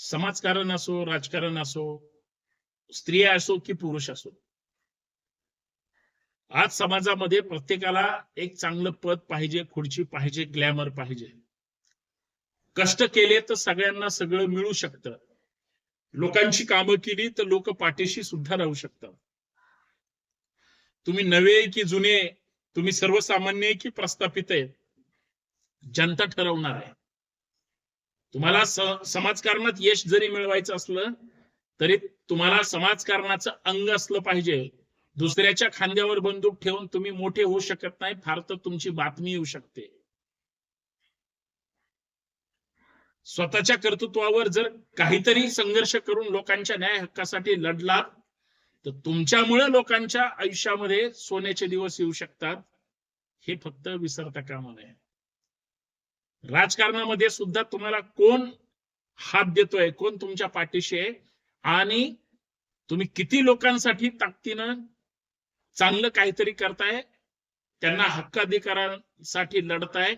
समाजकारण असो, राजकारण असो, स्त्रिया असो की पुरुष असो, आज समाजामध्ये प्रत्येकाला एक चांगलं पद पाहिजे, खुर्ची पाहिजे, ग्लॅमर पाहिजे. कष्ट केले तर सगळ्यांना सगळं मिळू शकतं. लोकांची कामं केली तर लोक पाठीशी सुद्धा राहू शकतात. तुम्ही नवे की जुने, तुम्ही सर्वसामान्य की प्रस्थापित आहे, जनता ठरवणार आहे. तुम्हाला समाजकारणात यश जरी मिळवायचं असलं तरी तुम्हाला समाजकारणाचं अंग असलं पाहिजे. दुसऱ्याच्या खांद्यावर बंदूक ठेवून तुम्ही मोठे होऊ शकत नाही, फार तर तुमची बातमी येऊ शकते. स्वतःच्या कर्तृत्वावर जर काहीतरी संघर्ष करून लोकांच्या न्याय हक्कासाठी लढला तर तुमच्यामुळे लोकांच्या आयुष्यामध्ये सोन्याचे दिवस येऊ शकतात. हे फक्त विसरता कामा नये. राजकारणामध्ये सुद्धा तुम्हाला कोण हात देतोय, कोण तुमच्या पाठीशी आहे आणि तुम्ही किती लोकांसाठी ताकदीनं चांगलं काहीतरी करताय, त्यांना हक्काधिकारांसाठी लढताय,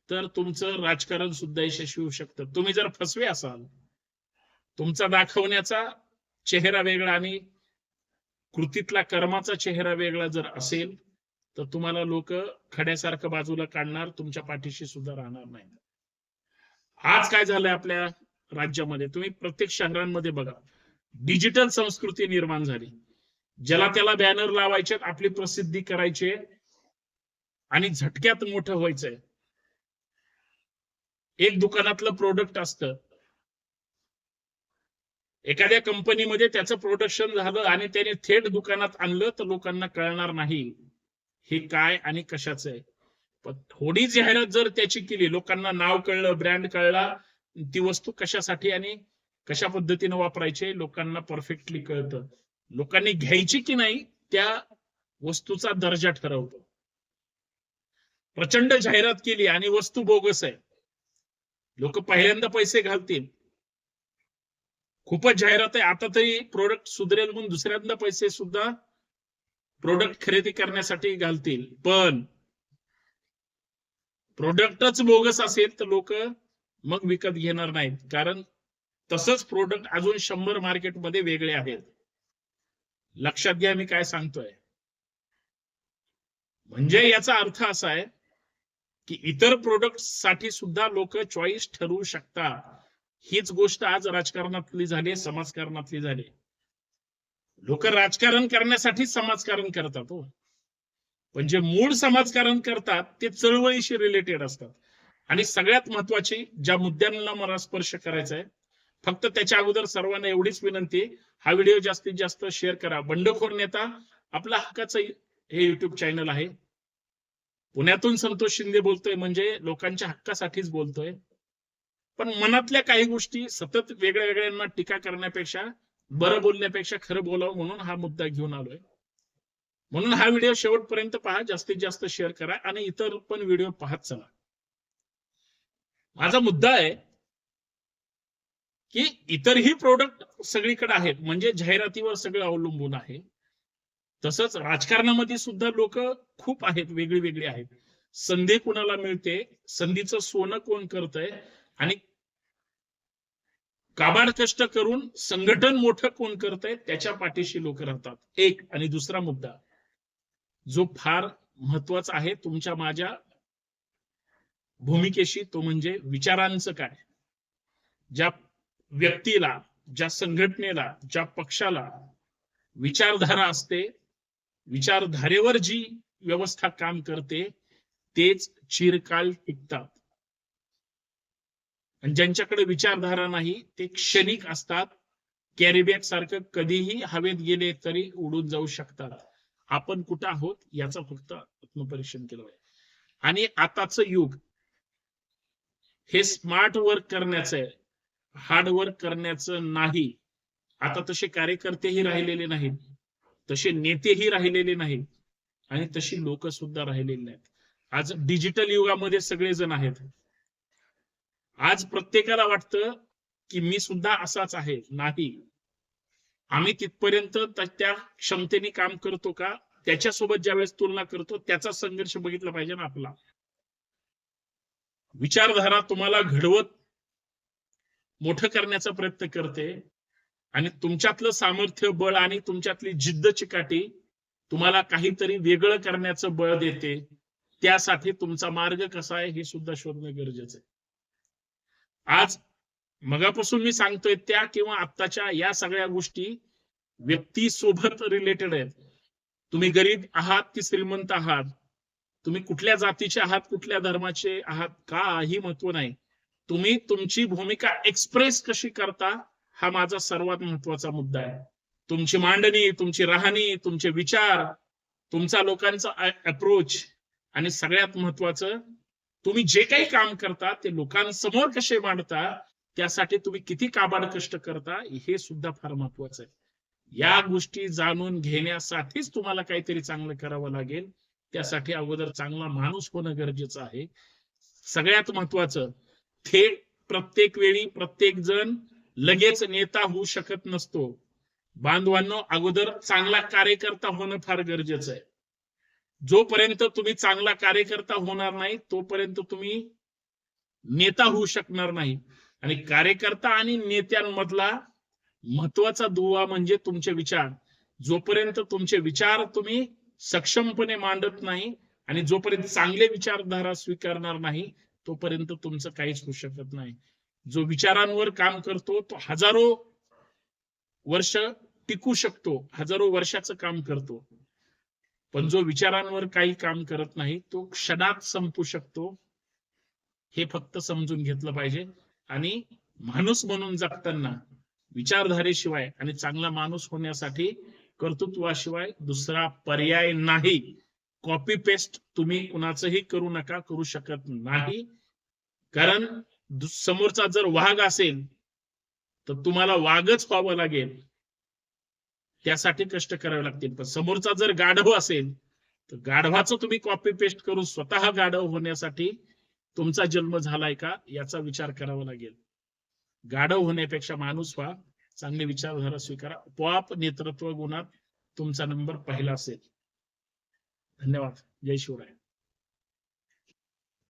तर तुमचं राजकारण सुद्धा यशस्वी होऊ शकतं. तुम्ही जर फसवे असाल, तुमचा दाखवण्याचा चेहरा वेगळा आणि कृतीतला कर्माचा चेहरा वेगळा जर असेल तर तुम्हाला लोक खड्यासारखं बाजूला काढणार, तुमच्या पाठीशी सुद्धा राहणार नाही. आज काय झालंय आपल्या राज्यामध्ये, तुम्ही प्रत्येक शहरांमध्ये बघा, डिजिटल संस्कृती निर्माण झाली. ज्याला त्याला बॅनर लावायचे, आपली प्रसिद्धी करायची आणि झटक्यात मोठं व्हायचंय. एक दुकानातलं प्रोडक्ट असतं, एखाद्या कंपनीमध्ये त्याचं प्रोडक्शन झालं आणि त्याने थेट दुकानात आणलं तर लोकांना कळणार नाही हे काय आणि कशाचं आहे. पण थोडी जाहिरात जर त्याची केली, लोकांना नाव कळलं, ब्रँड कळला, ती वस्तू कशासाठी आणि कशा पद्धतीने वापरायचे लोकांना परफेक्टली कळतं. लोकांनी घ्यायची की नाही त्या वस्तूचा दर्जा ठरवतो. प्रचंड जाहिरात केली आणि वस्तू बोगस आहे, लोक पहिल्यांदा पैसे घालतील. खूपच जाहिरात आहे, आता तरी प्रोडक्ट सुधरेल म्हणून दुसऱ्यांदा पैसे सुद्धा प्रोडक्ट खरेदी करण्यासाठी घालतील. पण प्रोडक्टच बोगस असेल तर लोक मग विकत घेणार नाहीत, कारण तसंच प्रोडक्ट अजून 100 मार्केटमध्ये वेगळे आहेत. लक्षात घ्या मी काय सांगतोय. म्हणजे याचा अर्थ असा आहे की इतर प्रोडक्ट साठी सुद्धा लोक चॉईस ठरवू शकतात. हीच गोष्ट आज राजकारणातली झाली, समाजकारणातली झाली. लोक राजकारण करण्यासाठी समाजकारण करतात हो, पण जे मूळ समाजकारण करतात ते चळवळीशी रिलेटेड असतात. आणि सगळ्यात महत्वाची ज्या मुद्द्यांना मला स्पर्श करायचा आहे, फक्त त्याच्या अगोदर सर्वांना एवढीच विनंती, हा व्हिडिओ जास्तीत जास्त शेअर करा. बंडखोर नेता आपला हक्काचं हे युट्यूब चॅनल आहे. पुण्यातून संतोष शिंदे बोलतोय म्हणजे लोकांच्या हक्कासाठीच बोलतोय. पण मनातल्या काही गोष्टी सतत वेगळ्या वेगळ्यांना टीका करण्यापेक्षा, बरं बोलण्यापेक्षा खरं बोलावं म्हणून हा मुद्दा घेऊन आलोय. म्हणून हा व्हिडिओ शेवटपर्यंत पहा, जास्तीत जास्त शेअर करा आणि इतर पण व्हिडिओ पाहत चला. माझा मुद्दा आहे की इतरही प्रोडक्ट सगळीकडे आहेत, म्हणजे जाहिरातीवर सगळं अवलंबून आहे. तसंच राजकारणामध्ये सुद्धा लोक खूप आहेत, वेगळी वेगळी आहेत. संधी कोणाला मिळते, संधीचं सोनं कोण करतंय आणि काबाड कष्ट करून संघटन मोठं कोण करतंय त्याच्या पाठीशी लोक राहतात. एक. आणि दुसरा मुद्दा जो फार महत्वाचा आहे तुमच्या माझ्या भूमिकेशी, तो म्हणजे विचारांचं काय. ज्या व्यक्तीला, ज्या संघटनेला, ज्या पक्षाला विचारधारा असते, विचारधारेवर जी व्यवस्था काम करते तेच चिरकाल टिकतात. आणि ज्यांच्याकडे विचारधारा नाही ते क्षणिक असतात, कॅरीबॅग सारखं कधीही हवेत गेले तरी उडून जाऊ शकतात. आपण कुठं आहोत याचं फक्त आत्मपरीक्षण केलं पाहिजे. आणि आताचं युग हे स्मार्ट वर्क करण्याचं आहे, हार्ड वर्क करण्याचं नाही. आता तसे कार्यकर्तेही राहिलेले नाहीत, तसे नेतेही राहिलेले नाहीत आणि तशी लोक सुद्धा राहिलेली नाहीत. आज डिजिटल युगामध्ये सगळेजण आहेत. आज प्रत्येकाला वाटतं की मी सुद्धा असाच आहे. नाही, आम्ही तिथपर्यंत त्या क्षमतेने काम करतो का, त्याच्यासोबत ज्यावेळेस तुलना करतो त्याचा संघर्ष बघितला पाहिजे ना आपला. विचारधारा तुम्हाला घडवत मोठं करण्याचा प्रयत्न करते आणि तुमच्यातलं सामर्थ्य, बळ आणि तुमच्यातली जिद्द चिकाटी तुम्हाला काहीतरी वेगळं करण्याचं बळ देते. त्यासाठी तुमचा मार्ग कसा आहे हे सुद्धा शोधणं गरजेचं आहे. आज मगापासून मी सांगतोय त्या किंवा आत्ताच्या या सगळ्या गोष्टी व्यक्तीसोबत रिलेटेड आहेत. तुम्ही गरीब आहात की श्रीमंत आहात, तुम्ही कुठल्या जातीचे आहात, कुठल्या धर्माचे आहात, काही महत्व नाही. तुम्ही तुमची भूमिका एक्सप्रेस कशी करता हा माझा सर्वात महत्वाचा मुद्दा आहे. तुमची मांडणी, तुमची राहणी, तुमचे विचार, तुमचा लोकांचा अप्रोच आणि सगळ्यात महत्वाचं तुम्ही जे काही काम करता ते लोकांसमोर कसे मांडता, त्यासाठी तुम्ही किती काबाड कष्ट करता हे सुद्धा फार महत्वाचं आहे. या गोष्टी जाणून घेण्यासाठीच तुम्हाला काहीतरी चांगलं करावं लागेल. त्यासाठी अगोदर चांगला माणूस होणं गरजेचं आहे. सगळ्यात महत्वाचं, थेट प्रत्येक वेळी प्रत्येक जण लगेच नेता होऊ शकत नसतो. बांधवांनो, अगोदर चांगला कार्यकर्ता होणं फार गरजेचं आहे. जोपर्यंत तुम्ही चांगला कार्यकर्ता होणार नाही तोपर्यंत तुम्ही नेता होऊ शकणार नाही. आणि कार्यकर्ता आणि नेत्यांमधला महत्वाचा दुवा म्हणजे तुमचे विचार. जोपर्यंत तुमचे विचार तुम्ही सक्षमपणे मांडत नाही आणि जोपर्यंत चांगले विचारधारा स्वीकारणार नाही तोपर्यंत तुमचं काहीच होऊ शकत नाही. जो विचारांवर काम करतो तो हजारो वर्ष टिकू शकतो, हजारो वर्षाचं काम करतो. पण जो विचारांवर काही काम करत नाही तो क्षणात संपू शकतो. हे फक्त समजून घेतलं पाहिजे. आणि माणूस म्हणून जगताना विचारधारेशिवाय आणि चांगला माणूस होण्यासाठी कर्तृत्वाशिवाय दुसरा पर्याय नाही. कॉपी पेस्ट तुम्ही कुणाचंही करू नका, करू शकत नाही. कारण समोरचा जर वाघ असेल तर तुम्हाला वाघच व्हावं लागेल, त्यासाठी कष्ट करावे लागतील. पण समोरचा जर गाढव असेल तर गाढवाचं तुम्ही कॉपी पेस्ट करून स्वतः गाढव होण्यासाठी तुमचा जन्म झालाय का याचा विचार करावा लागेल. गाढव होण्यापेक्षा माणूस व्हा, चांगले विचारधारा स्वीकारा, आपोआप नेतृत्व गुणात तुमचा नंबर पहिला असेल. धन्यवाद. जय शिवराय.